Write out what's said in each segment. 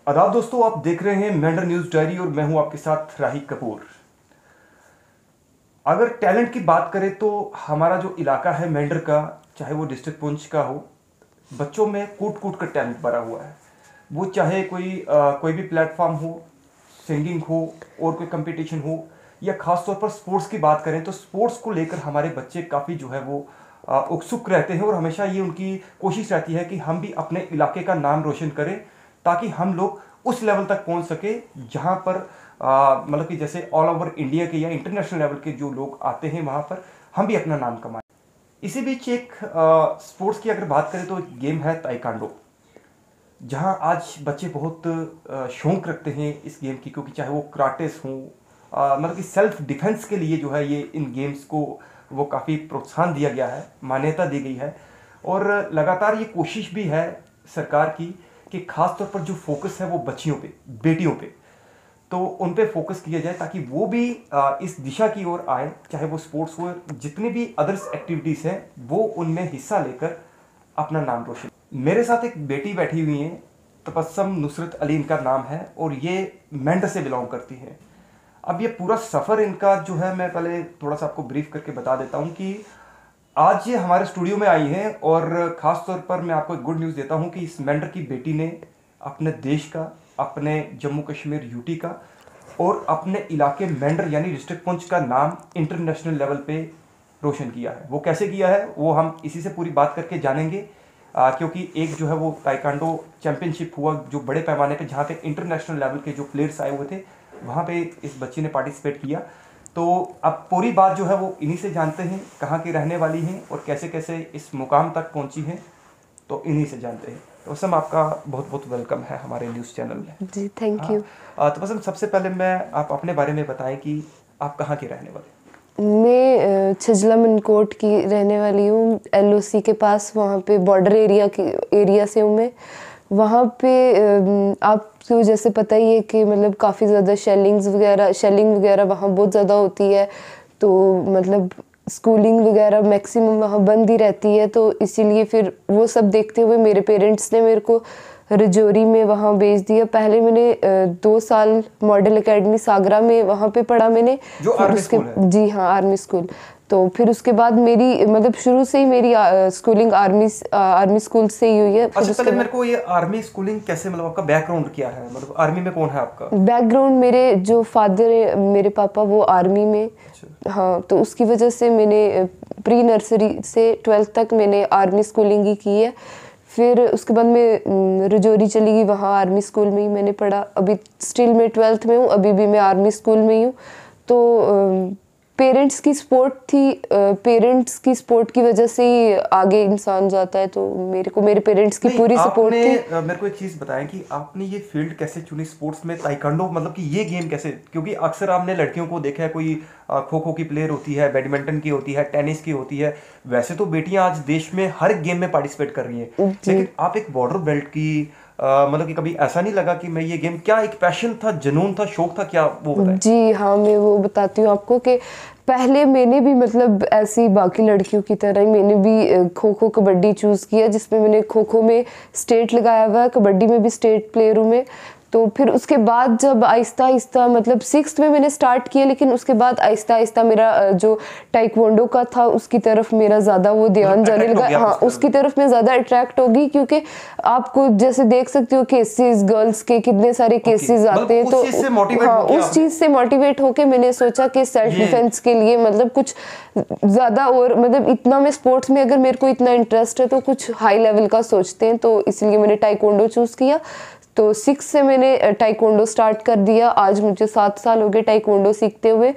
आदाब दोस्तों, आप देख रहे हैं मेंढर न्यूज डायरी और मैं हूं आपके साथ राही कपूर। अगर टैलेंट की बात करें तो हमारा जो इलाका है मेंढर का, चाहे वो डिस्ट्रिक्ट पुंछ का हो, बच्चों में कूट कूट कर टैलेंट भरा हुआ है। वो चाहे कोई भी प्लेटफॉर्म हो, सिंगिंग हो और कोई कंपटीशन हो, या खासतौर पर स्पोर्ट्स की बात करें तो स्पोर्ट्स को लेकर हमारे बच्चे काफ़ी जो है वो उत्सुक रहते हैं और हमेशा ये उनकी कोशिश रहती है कि हम भी अपने इलाके का नाम रोशन करें, ताकि हम लोग उस लेवल तक पहुंच सके जहां पर मतलब कि जैसे ऑल ओवर इंडिया के या इंटरनेशनल लेवल के जो लोग आते हैं वहां पर हम भी अपना नाम कमाएं। इसी बीच एक स्पोर्ट्स की अगर बात करें तो एक गेम है ताइक्वांडो, जहां आज बच्चे बहुत शौक रखते हैं इस गेम की, क्योंकि चाहे वो कराटेस हों, मतलब कि सेल्फ डिफेंस के लिए जो है ये इन गेम्स को वो काफ़ी प्रोत्साहन दिया गया है, मान्यता दी गई है। और लगातार ये कोशिश भी है सरकार की कि खास तौर पर जो फोकस है वो बच्चियों पे, बेटियों पे, तो उन पे फोकस किया जाए ताकि वो भी इस दिशा की ओर आए, चाहे वो स्पोर्ट्स हो, जितनी भी अदर्स एक्टिविटीज़ हैं वो उनमें हिस्सा लेकर अपना नाम रोशन। मेरे साथ एक बेटी बैठी हुई है, तबस्सुम नुसरत अली इनका नाम है और ये मेंढर से बिलोंग करती है। अब ये पूरा सफ़र इनका जो है, मैं पहले थोड़ा सा आपको ब्रीफ करके बता देता हूँ कि आज ये हमारे स्टूडियो में आई हैं और ख़ास तौर पर मैं आपको एक गुड न्यूज़ देता हूँ कि इस मेंढर की बेटी ने अपने देश का, अपने जम्मू कश्मीर यूटी का और अपने इलाके मेंढर यानी डिस्ट्रिक्ट पुंछ का नाम इंटरनेशनल लेवल पे रोशन किया है। वो कैसे किया है वो हम इसी से पूरी बात करके जानेंगे, क्योंकि एक जो है वो ताइक्वांडो चैंपियनशिप हुआ जो बड़े पैमाने पे, जहाँ पे इंटरनेशनल लेवल के जो प्लेयर्स आए हुए थे वहाँ पे इस बच्ची ने पार्टिसिपेट किया। तो अब पूरी बात जो है वो इन्हीं से जानते हैं, कहाँ की रहने वाली हैं और कैसे कैसे इस मुकाम तक पहुँची हैं, तो इन्हीं से जानते हैं। तो तबस्सुम, आपका बहुत बहुत वेलकम है हमारे न्यूज़ चैनल में। जी थैंक यू। तबस्सुम, सबसे पहले आप अपने बारे में बताएं कि आप कहाँ के रहने वाले? मैं छजला मनकोट की रहने वाली हूँ, एलओसी के पास, वहाँ पे बॉर्डर एरिया से हूँ मैं। वहाँ पे आपको जैसे पता ही है कि मतलब काफ़ी ज़्यादा शेलिंग वगैरह वहाँ बहुत ज़्यादा होती है, तो मतलब स्कूलिंग वगैरह मैक्सिमम वहाँ बंद ही रहती है। तो इसीलिए फिर वो सब देखते हुए मेरे पेरेंट्स ने मेरे को रजौरी में वहाँ भेज दिया। पहले मैंने 2 साल मॉडल एकेडमी सागरा में वहाँ पे पढ़ा मैंने, जो आर्मी स्कूल है। जी हाँ, आर्मी स्कूल। तो फिर उसके बाद मेरी मतलब शुरू से ही मेरी स्कूलिंग आर्मी स्कूल से ही हुई है। अच्छा, पहले मेरे को ये आर्मी स्कूलिंग कैसे, मतलब आपका बैकग्राउंड क्या है, मतलब आर्मी में कौन है आपका? बैकग्राउंड, मेरे जो फादर है, मेरे पापा, वो आर्मी में। अच्छा। हाँ, तो उसकी वजह से मैंने प्री नर्सरी से 12th तक मैंने आर्मी स्कूलिंग ही की है। फिर उसके बाद मैं रजौरी चली गई, वहाँ आर्मी स्कूल में ही मैंने पढ़ा। अभी स्टिल मैं 12th में हूँ, अभी भी मैं आर्मी स्कूल में ही हूँ। तो पेरेंट्स की सपोर्ट की वजह से ही आगे इंसान जाता है। तो मेरे पेरेंट्स की पूरी सपोर्ट थी। मेरे को एक चीज़ बताएं कि आपने ये फील्ड कैसे चुनी स्पोर्ट्स में, ताइक्वांडो, मतलब कि ये गेम कैसे? क्योंकि अक्सर आपने लड़कियों को देखा है, कोई खो खो की प्लेयर होती है, बैडमिंटन की होती है, टेनिस की होती है। वैसे तो बेटियां आज देश में हर गेम में पार्टिसिपेट कर रही हैं, लेकिन आप एक बॉर्डर बेल्ट की, मतलब कि कभी ऐसा नहीं लगा कि मैं ये गेम, क्या एक पैशन था, जुनून था, शौक था, क्या वो बताएं? जी हाँ, मैं वो बताती हूँ आपको कि पहले मैंने भी मतलब ऐसी बाकी लड़कियों की तरह ही मैंने भी खो खो कबड्डी चूज़ किया, जिसमें मैंने खो खो में स्टेट लगाया हुआ है, कबड्डी में भी स्टेट प्लेयर हूँ मैं। तो फिर उसके बाद जब आहिस्ता आहिस्ता मतलब 6th में मैंने स्टार्ट किया, लेकिन उसके बाद आहिस्ता आहिस्ता मेरा जो टाइक्वांडो का था उसकी तरफ मेरा ज़्यादा वो ध्यान जाने लगा। हाँ, उसकी तरफ मैं ज़्यादा अट्रैक्ट होगी, क्योंकि आपको जैसे देख सकते हो केसेस, गर्ल्स के कितने सारे केसेस आते हैं। तो हाँ, उस चीज़ से मोटिवेट होके मैंने सोचा कि सेल्फ डिफेंस के लिए मतलब कुछ ज़्यादा, और मतलब इतना मैं स्पोर्ट्स में अगर मेरे को इतना इंटरेस्ट है तो कुछ हाई लेवल का सोचते हैं, तो इसलिए मैंने टाइक्वांडो चूज़ किया। तो 6 से मैंने टाइक्वांडो स्टार्ट कर दिया। आज मुझे 7 साल हो गए टाइक्वांडो सीखते हुए।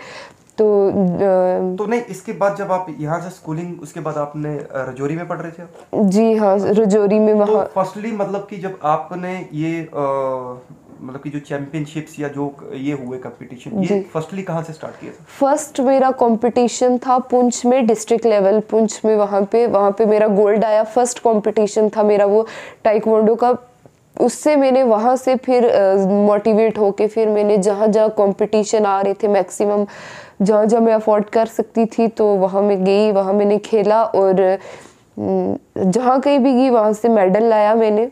तो नहीं, इसके बाद जब आप यहाँ से स्कूलिंग, उसके बाद आपने रजौरी में पढ़ रहे थे आप? जी हाँ, रजौरी में। वहाँ तो फर्स्टली मतलब कि जब आपने ये मतलब कि जो चैंपियनशिप्स या जो ये हुए कंपटीशन, ये फर्स्टली कहाँ से स्टार्ट किया था? फर्स्ट मेरा कंपटीशन था पुंछ में, डिस्ट्रिक्ट लेवल पुंछ में। वहाँ पे मेरा गोल्ड आया। फर्स्ट कंपटीशन था मेरा वो टाइक्वांडो का। उससे मैंने वहाँ से फिर मोटिवेट होके फिर मैंने जहाँ जहाँ कंपटीशन आ रहे थे, मैक्सिमम जहाँ जहाँ मैं अफोर्ड कर सकती थी, तो वहाँ मैं गई, वहाँ मैंने खेला, और जहाँ कहीं भी गई वहाँ से मेडल लाया मैंने।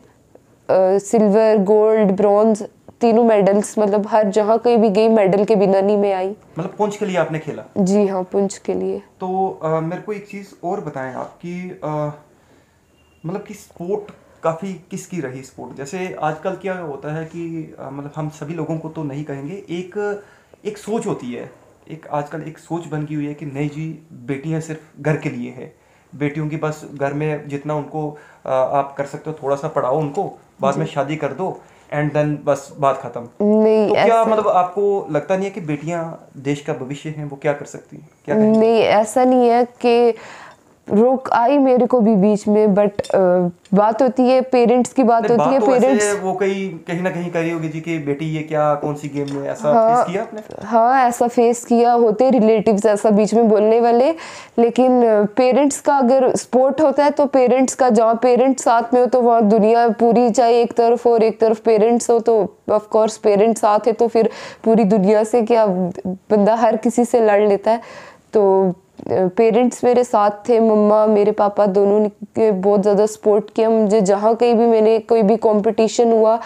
सिल्वर, गोल्ड, ब्रॉन्ज, तीनों मेडल्स, मतलब हर जहाँ कहीं भी गई मेडल के बिना नहीं मैं आई। मतलब पुंछ के लिए आपने खेला? जी हाँ, पुंछ के लिए। तो मेरे को एक चीज़ और बताएं आप कि मतलब कि स्पोर्ट काफ़ी किसकी रही स्पोर्ट? जैसे आजकल क्या होता है कि मतलब हम सभी लोगों को तो नहीं कहेंगे, एक एक सोच होती है, एक आजकल एक सोच बन गई हुई है कि नहीं जी, बेटियां सिर्फ घर के लिए है, बेटियों की बस घर में जितना उनको आप कर सकते हो थोड़ा सा पढ़ाओ उनको, बाद में शादी कर दो एंड देन बस बात खत्म। नहीं, तो क्या ऐसा मतलब आपको लगता नहीं है कि बेटियां देश का भविष्य हैं, वो क्या कर सकती हैं, क्या कहेंगे? नहीं, ऐसा नहीं है कि रोक आई मेरे को भी बीच में, बट बात होती है पेरेंट्स की, बात नहीं, होती है बात तो पेरेंट्स। वैसे वो कहीं ना कहीं करी होगी जी कि बेटी ये क्या कौन सी गेम में, ऐसा हाँ, फेस किया आपने? हाँ, ऐसा फेस किया, होते रिलेटिव्स ऐसा बीच में बोलने वाले, लेकिन पेरेंट्स का अगर सपोर्ट होता है तो पेरेंट्स का, जहाँ पेरेंट्स साथ में हो तो वहाँ दुनिया पूरी, चाहे एक तरफ और एक तरफ पेरेंट्स हो तो ऑफ कोर्स पेरेंट्स साथ है तो फिर पूरी दुनिया से क्या, बंदा हर किसी से लड़ लेता है। तो पेरेंट्स मेरे साथ थे, मम्मा मेरे पापा दोनों ने बहुत ज़्यादा सपोर्ट किया मुझे। जहाँ कहीं भी मैंने कोई भी कंपटीशन हुआ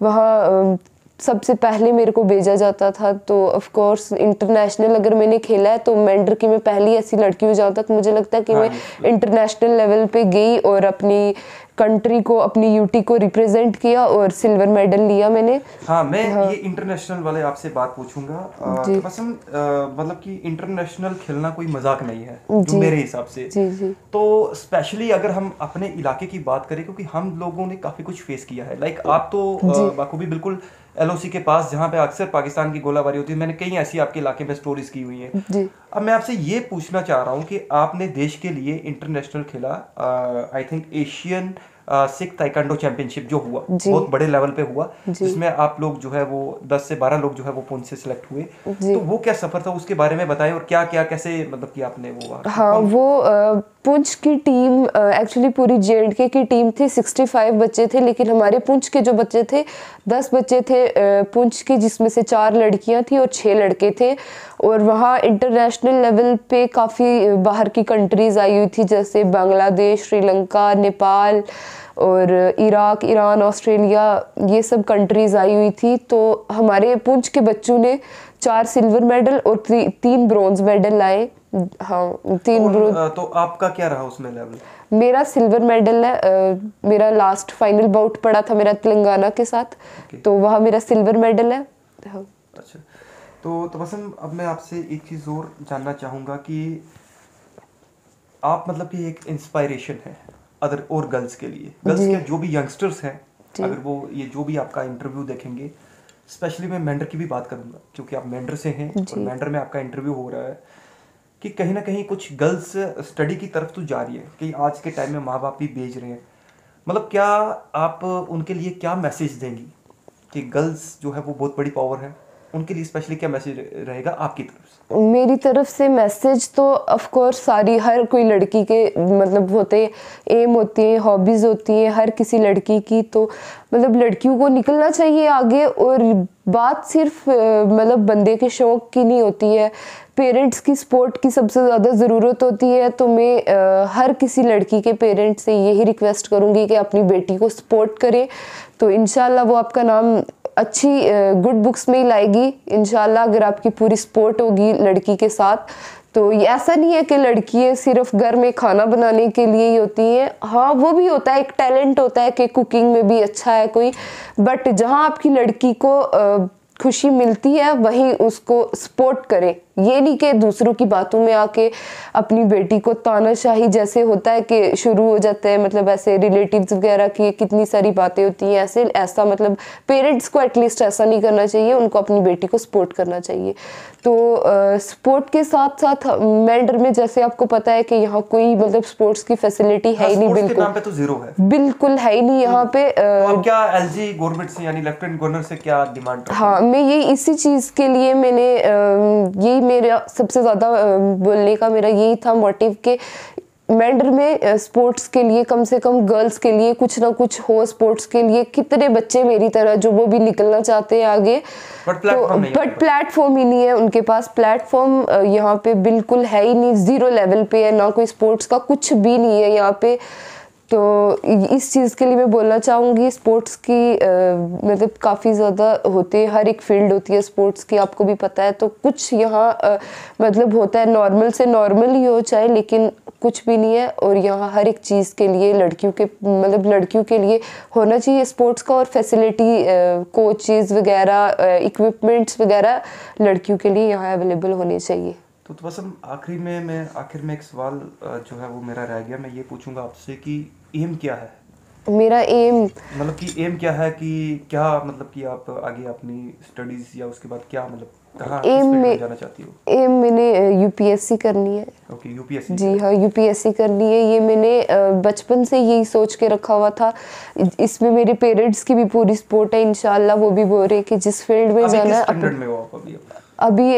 वहाँ सबसे पहले मेरे को भेजा जाता था। तो ऑफ कोर्स इंटरनेशनल अगर मैंने खेला है तो मेंटर की मैं पहली ऐसी लड़की हूँ जहाँ तक मुझे लगता है कि मैं इंटरनेशनल लेवल पे गई और अपनी कंट्री को, अपनी यूटी को रिप्रेजेंट किया और सिल्वर मेडल लिया मैंने। हाँ, मैं ये इंटरनेशनल वाले आपसे बात पूछूंगा। तो बस हम मतलब कि इंटरनेशनल खेलना कोई मजाक नहीं है जो मेरे हिसाब से। जी जी। तो स्पेशली अगर हम अपने इलाके की बात करें, क्योंकि हम लोगों ने काफ़ी कुछ फेस किया है, लाइक आप तो बखूबी बिल्कुल एलओसी के पास जहाँ पे अक्सर पाकिस्तान की गोलाबारी होती है, मैंने कई ऐसी आपके इलाके में स्टोरीज की हुई हैं जी। अब मैं आपसे ये पूछना चाह रहा हूँ कि आपने देश के लिए इंटरनेशनल खेला, I think Asian Sikh taekwondo championship जो हुआ बहुत बड़े लेवल पे हुआ, जिसमें आप लोग जो है वो 10 से 12 लोग जो है वो पुंछ से सिलेक्ट हुए। तो वो क्या सफर था, उसके बारे में बताएं, और क्या क्या कैसे मतलब कि आपने वो हाँ, वो पुंछ की टीम एक्चुअली पूरी जेएंडके की टीम थी, 65 बच्चे थे, लेकिन हमारे पुंछ के जो बच्चे थे 10 बच्चे थे पुंछ के, जिसमें से 4 लड़कियां थी और 6 लड़के थे। और वहाँ इंटरनेशनल लेवल पे काफ़ी बाहर की कंट्रीज़ आई हुई थी, जैसे बांग्लादेश, श्रीलंका, नेपाल और इराक, ईरान, ऑस्ट्रेलिया, ये सब कंट्रीज़ आई हुई थी। तो हमारे पुंछ के बच्चों ने 4 सिल्वर मेडल और 3 ब्रॉन्ज मेडल लाए। हाँ, 3 ब्रॉन्ज। तो आपका क्या रहा उसमें लेवल? मेरा सिल्वर मेडल है। मेरा लास्ट फाइनल बाउट पड़ा था मेरा तेलंगाना के साथ, तो वहाँ मेरा सिल्वर मेडल है। हाँ। अच्छा, तो बस अब मैं आपसे एक चीज़ और जानना चाहूँगा कि आप मतलब कि एक इंस्पायरेशन है अदर और गर्ल्स के लिए, गर्ल्स के जो भी यंगस्टर्स हैं, अगर वो ये जो भी आपका इंटरव्यू देखेंगे, स्पेशली मैं मेंडर की भी बात करूँगा क्योंकि आप मेंडर से हैं और मेंडर में आपका इंटरव्यू हो रहा है, कि कहीं ना कहीं कुछ गर्ल्स स्टडी की तरफ तो जा रही है, कि आज के टाइम में माँ बाप भी भेज रहे हैं, मतलब क्या आप उनके लिए क्या मैसेज देंगी कि गर्ल्स जो है वो बहुत बड़ी पावर है, उनके लिए स्पेशली क्या मैसेज रहेगा आपकी तरफ से? मेरी तरफ से मैसेज तो ऑफ कोर्स सारी, हर कोई लड़की के मतलब होते एम होती है, हॉबीज़ होती हैं हर किसी लड़की की, तो मतलब लड़कियों को निकलना चाहिए आगे। और बात सिर्फ मतलब बंदे के शौक़ की नहीं होती है, पेरेंट्स की सपोर्ट की सबसे ज़्यादा ज़रूरत होती है। तो मैं हर किसी लड़की के पेरेंट्स से यही रिक्वेस्ट करूँगी कि अपनी बेटी को सपोर्ट करें, तो इंशाल्लाह वो आपका नाम अच्छी गुड बुक्स में ही लाएगी इंशाल्लाह, अगर आपकी पूरी सपोर्ट होगी लड़की के साथ। तो ये ऐसा नहीं है कि लड़कियाँ सिर्फ घर में खाना बनाने के लिए ही होती हैं, हाँ वो भी होता है, एक टैलेंट होता है कि कुकिंग में भी अच्छा है कोई, बट जहाँ आपकी लड़की को खुशी मिलती है वहीं उसको सपोर्ट करें। ये नहीं कि दूसरों की बातों में आके अपनी बेटी को तानाशाही, जैसे होता है कि शुरू हो जाता है, मतलब ऐसे रिलेटिव्स वगैरह की कितनी सारी बातें होती हैं ऐसे, ऐसा मतलब पेरेंट्स को एटलीस्ट ऐसा नहीं करना चाहिए, उनको अपनी बेटी को सपोर्ट करना चाहिए। तो सपोर्ट के साथ साथ मेंडर में जैसे आपको पता है कि यहाँ कोई मतलब स्पोर्ट्स की फैसिलिटी है ही नहीं, बिल्कुल नाम पे तो जीरो है, बिल्कुल है ही नहीं यहाँ पे। तो अब क्या एलजी गवर्नमेंट से यानी लेफ्टिनेंट गवर्नर से क्या डिमांड? हाँ, मैं ये इसी चीज़ के लिए मैंने यही मेरा सबसे ज़्यादा बोलने का मेरा यही था मोटिव कि मेंडर में स्पोर्ट्स के लिए कम से कम गर्ल्स के लिए कुछ ना कुछ हो, स्पोर्ट्स के लिए कितने बच्चे मेरी तरह जो वो भी निकलना चाहते हैं आगे, बट प्लेटफॉर्म ही नहीं है उनके पास। प्लेटफॉर्म यहाँ पे बिल्कुल है ही नहीं, 0 लेवल पे है, ना कोई स्पोर्ट्स का कुछ भी नहीं है यहाँ पे। तो इस चीज़ के लिए मैं बोलना चाहूँगी स्पोर्ट्स की मतलब काफ़ी ज़्यादा होते हैं, हर एक फील्ड होती है स्पोर्ट्स की, आपको भी पता है। तो कुछ यहाँ मतलब होता है नॉर्मल से नॉर्मल ही हो चाहे, लेकिन कुछ भी नहीं है। और यहाँ हर एक चीज़ के लिए लड़कियों के मतलब लड़कियों के लिए होना चाहिए स्पोर्ट्स का, और फैसिलिटी कोचेज़ वगैरह इक्विपमेंट्स वगैरह लड़कियों के लिए यहाँ अवेलेबल होने चाहिए। तो बस हम आखिर में एक सवाल जो है वो मेरा रह गया, मैं ये पूछूंगा आपसे कि एम क्या है? मेरा एम मतलब कि एम क्या है, कि क्या मतलब कि आप आगे अपनी स्टडीज या उसके बाद क्या मतलब कहाँ किस एम फील्ड में में जाना चाहती हो? एम मैंने यूपीएससी करनी है। Okay, UPSC. जी हाँ, यूपीएससी करनी है। ये मैंने बचपन से यही सोच के रखा हुआ था। इसमें मेरे पेरेंट्स की भी पूरी सपोर्ट है, इंशाल्लाह वो भी बोल रहे हैं कि जिस फील्ड में अभी जाना किस है। स्टैंडर्ड में हो आप अभी? अभी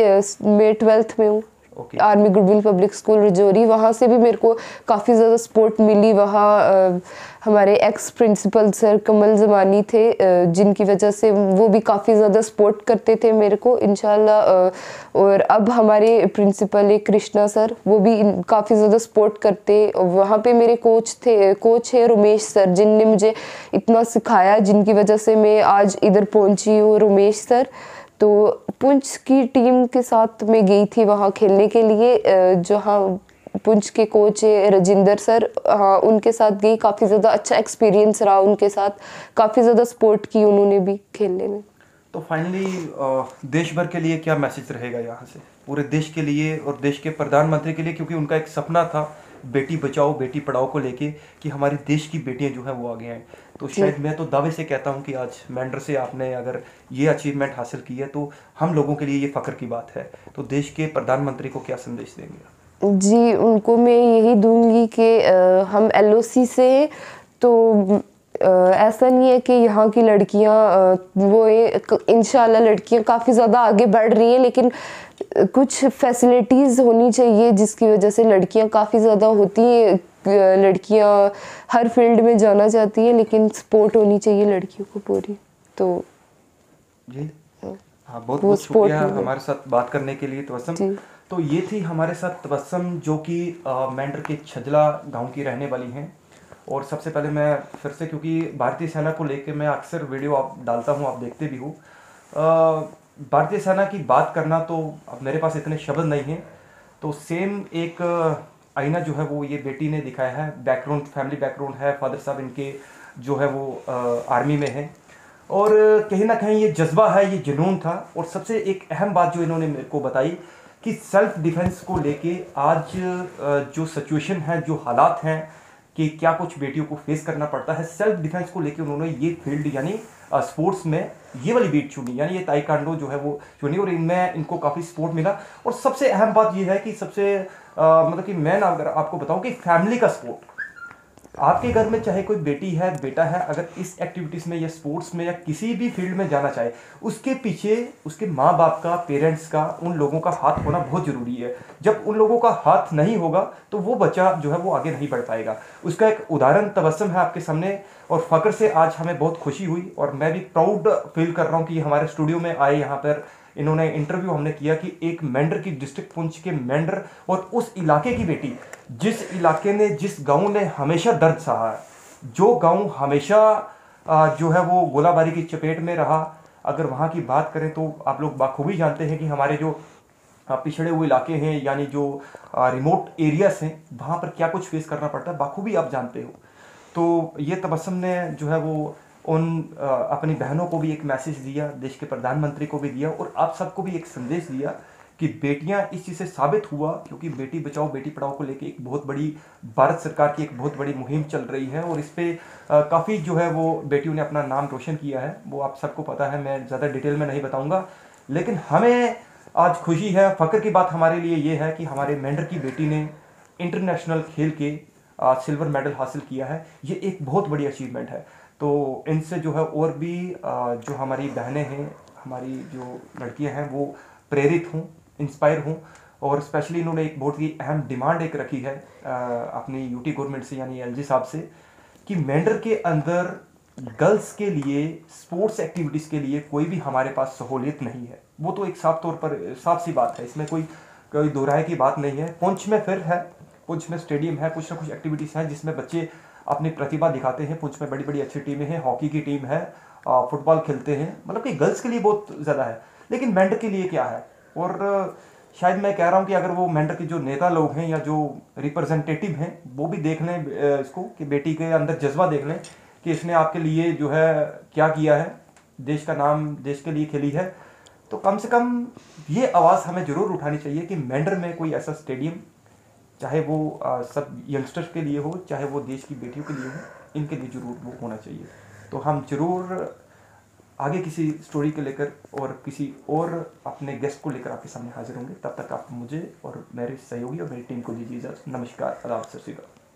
मैं 12th में हूँ। Okay. Army goodwill public school Rajouri, वहाँ से भी मेरे को काफ़ी ज़्यादा सपोर्ट मिली। वहाँ हमारे एक्स प्रिंसिपल सर कमल ज़मानी थे, जिनकी वजह से वो भी काफ़ी ज़्यादा सपोर्ट करते थे मेरे को इंशाल्लाह। और अब हमारे प्रिंसिपल है कृष्णा सर, वो भी काफ़ी ज़्यादा सपोर्ट करते। वहाँ पे मेरे कोच है रमेश सर, जिनने मुझे इतना सिखाया, जिनकी वजह से मैं आज इधर पहुँची हूँ, रमेश सर। तो पुंछ की टीम के साथ मैं गई थी वहाँ खेलने के लिए, जहाँ पुंछ के कोच है राजिंदर सर, हाँ उनके साथ गई। काफ़ी ज़्यादा अच्छा एक्सपीरियंस रहा उनके साथ, काफ़ी ज़्यादा सपोर्ट की उन्होंने भी खेलने में। तो फाइनली देश भर के लिए क्या मैसेज रहेगा यहाँ से, पूरे देश के लिए और देश के प्रधानमंत्री के लिए, क्योंकि उनका एक सपना था बेटी बचाओ बेटी पढ़ाओ को लेके कि हमारे देश की बेटियां जो है वो आगे आएँ। तो शायद मैं तो दावे से कहता हूँ कि आज मेंढर से आपने अगर ये अचीवमेंट हासिल की है तो हम लोगों के लिए ये फ़ख्र की बात है। तो देश के प्रधानमंत्री को क्या संदेश देंगे? जी, उनको मैं यही दूंगी कि हम एलओसी से हैं, तो ऐसा नहीं है कि यहाँ की लड़कियाँ वो इंशाल्लाह लड़कियाँ काफ़ी ज़्यादा आगे बढ़ रही हैं, लेकिन कुछ फैसिलिटीज़ होनी चाहिए जिसकी वजह से लड़कियाँ काफ़ी ज़्यादा होती हैं। लड़कियाँ हर फील्ड में जाना चाहती हैं, लेकिन सपोर्ट होनी चाहिए लड़कियों को पूरी। तो जी हाँ, बहुत वो बहुत सपोर्ट शुक्रिया मिले। हमारे साथ बात करने के लिए तबस्सुम। जी तो ये थी हमारे साथ तबस्सुम, जो कि मेंढर के छजला गांव की रहने वाली हैं। और सबसे पहले मैं फिर से, क्योंकि भारतीय सेना को लेकर मैं अक्सर वीडियो आप डालता हूँ, आप देखते भी हो, भारतीय सेना की बात करना तो अब मेरे पास इतने शब्द नहीं हैं। तो सेम एक आईना जो है वो ये बेटी ने दिखाया है। बैकग्राउंड, फैमिली बैकग्राउंड है, फादर साहब इनके जो है वो आर्मी में है, और कहीं ना कहीं ये जज्बा है, ये जुनून था। और सबसे एक अहम बात जो इन्होंने मेरे को बताई कि सेल्फ डिफेंस को लेके आज जो सिचुएशन है, जो हालात हैं, कि क्या कुछ बेटियों को फेस करना पड़ता है, सेल्फ डिफेंस को लेके उन्होंने ये फील्ड यानी स्पोर्ट्स में ये वाली बीट चुनी, यानी ये ताइक्वांडो जो है वो चुनी, और इनमें इनको काफ़ी सपोर्ट मिला। और सबसे अहम बात ये है कि सबसे मतलब कि मैं ना अगर आपको बताऊं कि फैमिली का सपोर्ट, आपके घर में चाहे कोई बेटी है बेटा है, अगर इस एक्टिविटीज़ में या स्पोर्ट्स में या किसी भी फील्ड में जाना चाहे, उसके पीछे उसके माँ बाप का, पेरेंट्स का, उन लोगों का हाथ होना बहुत ज़रूरी है। जब उन लोगों का हाथ नहीं होगा तो वो बच्चा जो है वो आगे नहीं बढ़ पाएगा। उसका एक उदाहरण तबस्सुम है आपके सामने, और फ़ख्र से आज हमें बहुत खुशी हुई, और मैं भी प्राउड फील कर रहा हूँ कि हमारे स्टूडियो में आए, यहाँ पर इन्होंने इंटरव्यू हमने किया कि एक मेंढर की, डिस्ट्रिक्ट पुंछ के मेंढर और उस इलाके की बेटी, जिस इलाके ने, जिस गांव ने हमेशा दर्द सहा है, जो गांव हमेशा जो है वो गोलाबारी की चपेट में रहा। अगर वहाँ की बात करें तो आप लोग बाखूबी जानते हैं कि हमारे जो पिछड़े हुए इलाके हैं, यानी जो रिमोट एरियाज हैं, वहाँ पर क्या कुछ फेस करना पड़ता है, बाखूबी आप जानते हो। तो ये तबस्सुम ने जो है वो उन अपनी बहनों को भी एक मैसेज दिया, देश के प्रधानमंत्री को भी दिया, और आप सबको भी एक संदेश दिया कि बेटियां इस चीज़ से साबित हुआ, क्योंकि बेटी बचाओ बेटी पढ़ाओ को लेके एक बहुत बड़ी भारत सरकार की एक बहुत बड़ी मुहिम चल रही है, और इस पर काफ़ी जो है वो बेटियों ने अपना नाम रोशन किया है। वो आप सबको पता है, मैं ज़्यादा डिटेल में नहीं बताऊँगा। लेकिन हमें आज खुशी है, फ़ख्र की बात हमारे लिए ये है कि हमारे मेंढर की बेटी ने इंटरनेशनल खेल के सिल्वर मेडल हासिल किया है। ये एक बहुत बड़ी अचीवमेंट है। तो इनसे जो है और भी जो हमारी बहनें हैं, हमारी जो लड़कियां हैं, वो प्रेरित हों, इंस्पायर हों। और स्पेशली इन्होंने एक बहुत ही अहम डिमांड एक रखी है अपनी यूटी गवर्नमेंट से, यानी एलजी साहब से, कि मेंढर के अंदर गर्ल्स के लिए स्पोर्ट्स एक्टिविटीज़ के लिए कोई भी हमारे पास सहूलियत नहीं है। वो तो एक साफ तौर पर साफ सी बात है, इसमें कोई दो राय की बात नहीं है। पुंछ में फिर है, पुंछ में स्टेडियम है, कुछ ना कुछ एक्टिविटीज़ हैं जिसमें बच्चे अपनी प्रतिभा दिखाते हैं। पुंछ में बड़ी बड़ी अच्छी टीमें हैं, हॉकी की टीम है, फुटबॉल खेलते हैं, मतलब कि गर्ल्स के लिए बहुत ज़्यादा है। लेकिन मेंढर के लिए क्या है? और शायद मैं कह रहा हूँ कि अगर वो मेंढर के जो नेता लोग हैं या जो रिप्रेजेंटेटिव हैं वो भी देख लें इसको, कि बेटी के अंदर जज्बा देख लें कि इसने आपके लिए जो है क्या किया है, देश का नाम देश के लिए खेली है, तो कम से कम ये आवाज़ हमें ज़रूर उठानी चाहिए कि मेंढर में कोई ऐसा स्टेडियम, चाहे वो सब यंगस्टर्स के लिए हो, चाहे वो देश की बेटियों के लिए हो, इनके लिए ज़रूर वो होना चाहिए। तो हम ज़रूर आगे किसी स्टोरी को लेकर और किसी और अपने गेस्ट को लेकर आपके सामने हाजिर होंगे। तब तक आप मुझे और मेरे सहयोगी और मेरी टीम को दीजिए इजाज़त। नमस्कार, आदाब, सत श्री अकाल।